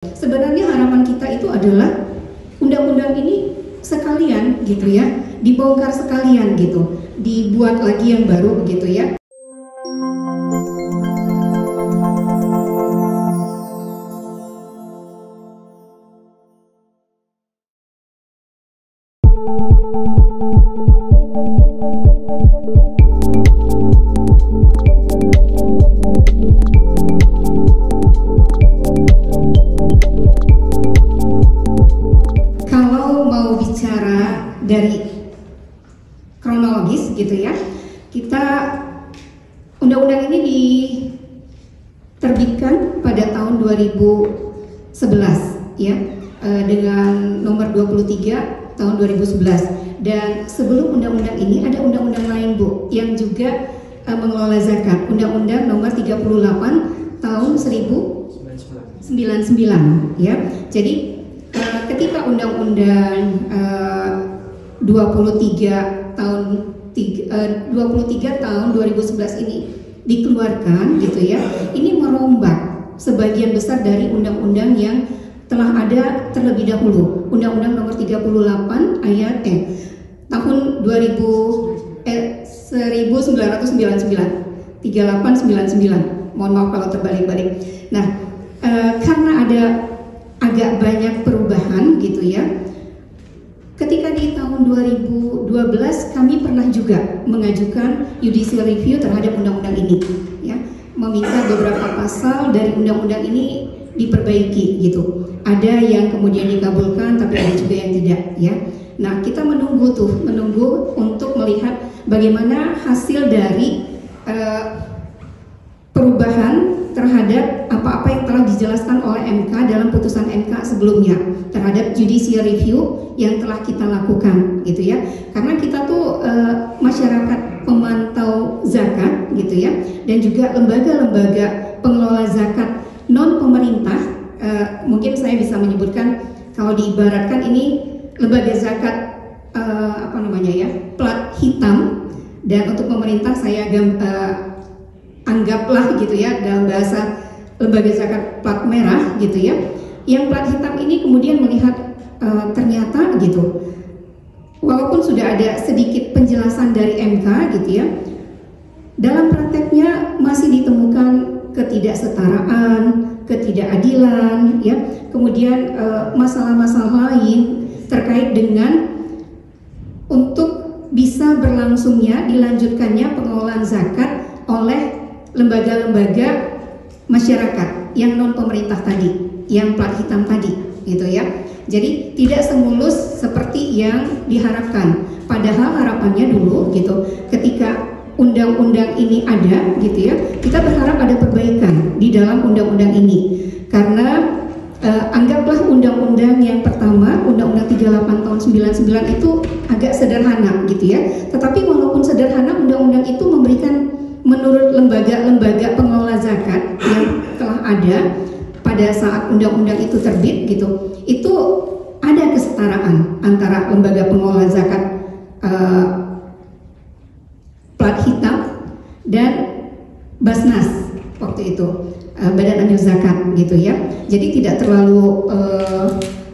Sebenarnya harapan kita itu adalah undang-undang ini sekalian gitu ya, dibongkar sekalian gitu, dibuat lagi yang baru gitu ya. Dari kronologis gitu ya, kita undang-undang ini diterbitkan pada tahun 2011 ya, dengan nomor 23 tahun 2011. Dan sebelum undang-undang ini ada undang-undang lain Bu yang juga mengelola zakat, undang-undang nomor 38 tahun 1999 ya. Jadi ketika undang-undang 23 tahun 2011 ini dikeluarkan gitu ya, ini merombak sebagian besar dari undang-undang yang telah ada terlebih dahulu. Undang-undang nomor 38 ayat tahun 1999 3899, mohon maaf kalau terbalik-balik. Nah, karena ada agak banyak perubahan gitu ya, ketika di tahun 2012 kami pernah juga mengajukan judicial review terhadap undang-undang ini ya, meminta beberapa pasal dari undang-undang ini diperbaiki gitu. Ada yang kemudian dikabulkan tapi ada juga yang tidak ya. Nah, kita menunggu untuk melihat bagaimana hasil dari perubahan terhadap apa-apa yang telah dijelaskan oleh MK dalam putusan MK sebelumnya terhadap judicial review yang telah kita lakukan gitu ya. Karena kita tuh masyarakat pemantau zakat gitu ya, dan juga lembaga-lembaga pengelola zakat non pemerintah, mungkin saya bisa menyebutkan kalau diibaratkan ini lembaga zakat plat hitam, dan untuk pemerintah saya anggaplah gitu ya dalam bahasa lembaga zakat plat merah gitu ya. Yang plat hitam ini kemudian melihat ternyata gitu, walaupun sudah ada sedikit penjelasan dari MK gitu ya, dalam prakteknya masih ditemukan ketidaksetaraan, ketidakadilan ya, kemudian masalah-masalah lain terkait dengan untuk bisa berlangsungnya dilanjutkannya pengelolaan zakat oleh lembaga-lembaga masyarakat yang non pemerintah tadi, yang plat hitam tadi gitu ya. Jadi tidak semulus seperti yang diharapkan. Padahal harapannya dulu gitu, ketika undang-undang ini ada gitu ya, kita berharap ada perbaikan di dalam undang-undang ini. Karena anggaplah undang-undang yang pertama, undang-undang 38 tahun 99 itu agak sederhana gitu ya. Tetapi walaupun sederhana, undang-undang itu memberikan, menurut lembaga-lembaga pengelola zakat yang telah ada pada saat undang-undang itu terbit gitu, itu ada kesetaraan antara lembaga pengelola zakat plat hitam dan Basnas waktu itu, Badan Amil Zakat gitu ya. Jadi tidak terlalu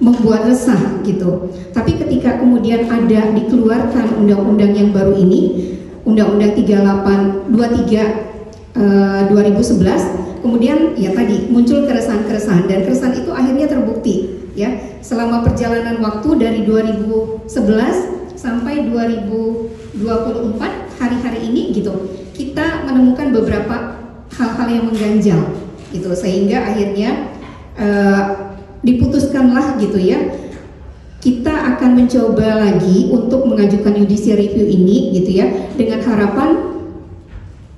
membuat resah gitu. Tapi ketika kemudian ada dikeluarkan undang-undang yang baru ini, Undang-Undang 23 2011, kemudian ya tadi muncul keresahan-keresahan, dan keresahan itu akhirnya terbukti ya selama perjalanan waktu dari 2011 sampai 2024 hari-hari ini gitu, kita menemukan beberapa hal-hal yang mengganjal gitu, sehingga akhirnya diputuskanlah gitu ya, kita akan mencoba lagi untuk mengajukan judicial review ini gitu ya, dengan harapan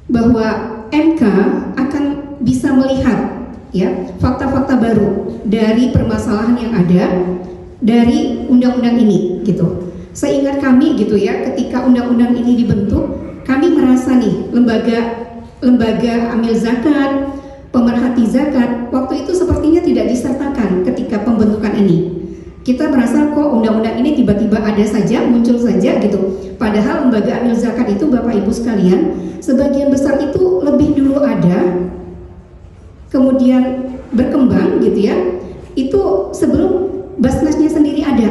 bahwa MK akan bisa melihat ya fakta-fakta baru dari permasalahan yang ada dari undang-undang ini gitu. Seingat kami gitu ya, ketika undang-undang ini dibentuk, kami merasa nih lembaga amil zakat, pemerhati zakat waktu itu sepertinya tidak disertakan ketika pembentukan ini. Kita merasa kok undang-undang ini tiba-tiba ada saja, muncul saja gitu. Padahal lembaga amil zakat itu Bapak Ibu sekalian, sebagian besar itu lebih dulu ada, kemudian berkembang gitu ya. sebelum Basnasnya sendiri ada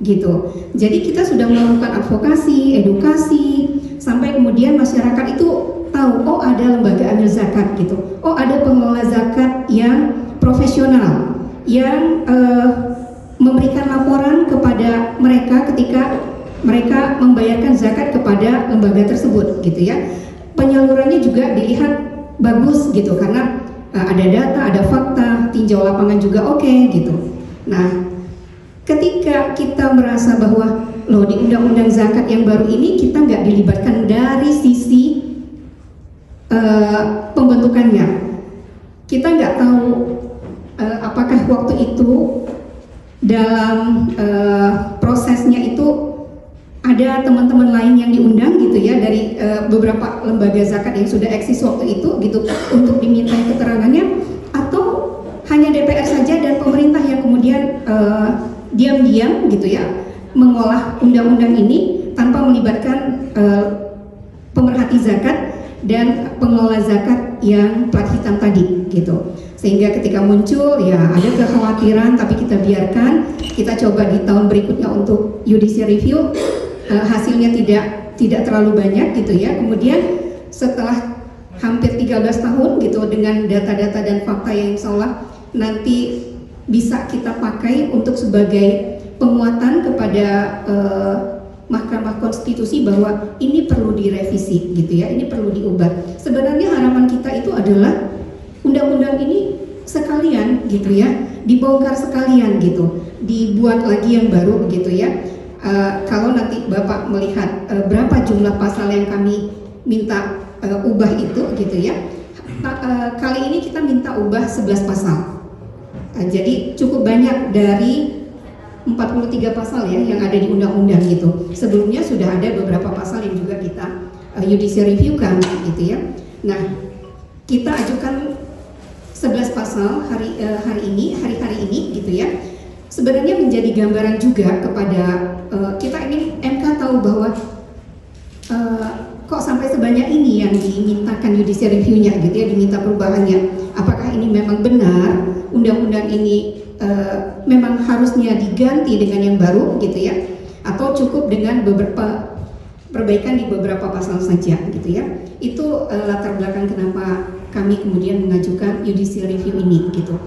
gitu. Jadi kita sudah melakukan advokasi, edukasi, sampai kemudian masyarakat itu tahu, oh ada lembaga amil zakat gitu, oh ada pengelola zakat yang profesional yang memberikan laporan kepada mereka ketika mereka membayarkan zakat kepada lembaga tersebut gitu ya. Penyalurannya juga dilihat bagus gitu karena ada data, ada fakta, tinjau lapangan juga oke gitu. Nah, ketika kita merasa bahwa loh di undang-undang zakat yang baru ini kita nggak dilibatkan dari sisi pembentukannya, kita nggak tahu apakah waktu itu dalam prosesnya itu ada teman-teman lain yang diundang gitu ya dari beberapa lembaga zakat yang sudah eksis waktu itu gitu untuk diminta keterangannya, atau hanya DPR saja dan pemerintah yang kemudian diam-diam gitu ya mengolah undang-undang ini tanpa melibatkan pemerhati zakat dan pengelola zakat yang plat hitam tadi gitu. Sehingga ketika muncul ya ada kekhawatiran, tapi kita biarkan, kita coba di tahun berikutnya untuk judicial review, hasilnya tidak terlalu banyak gitu ya. Kemudian setelah hampir 13 tahun gitu dengan data-data dan fakta yang insya Allah nanti bisa kita pakai untuk sebagai penguatan kepada Mahkamah Konstitusi bahwa ini perlu direvisi gitu ya, ini perlu diubah. Sebenarnya harapan kita itu adalah undang-undang ini sekalian gitu ya, dibongkar sekalian gitu, dibuat lagi yang baru gitu ya. Kalau nanti Bapak melihat berapa jumlah pasal yang kami minta ubah itu gitu ya, kali ini kita minta ubah 11 pasal. Jadi cukup banyak dari 43 pasal ya yang ada di undang-undang gitu. Sebelumnya sudah ada beberapa pasal yang juga kita judicial review kan gitu ya. Nah, kita ajukan 11 pasal hari ini gitu ya. Sebenarnya menjadi gambaran juga kepada kita ingin MK tahu bahwa kok sampai sebanyak ini yang dimintakan judicial review-nya gitu ya, diminta perubahannya. Apakah ini memang benar undang-undang ini memang harusnya diganti dengan yang baru gitu ya, atau cukup dengan beberapa perbaikan di beberapa pasal saja gitu ya. Itu latar belakang kenapa kami kemudian mengajukan judicial review ini gitu.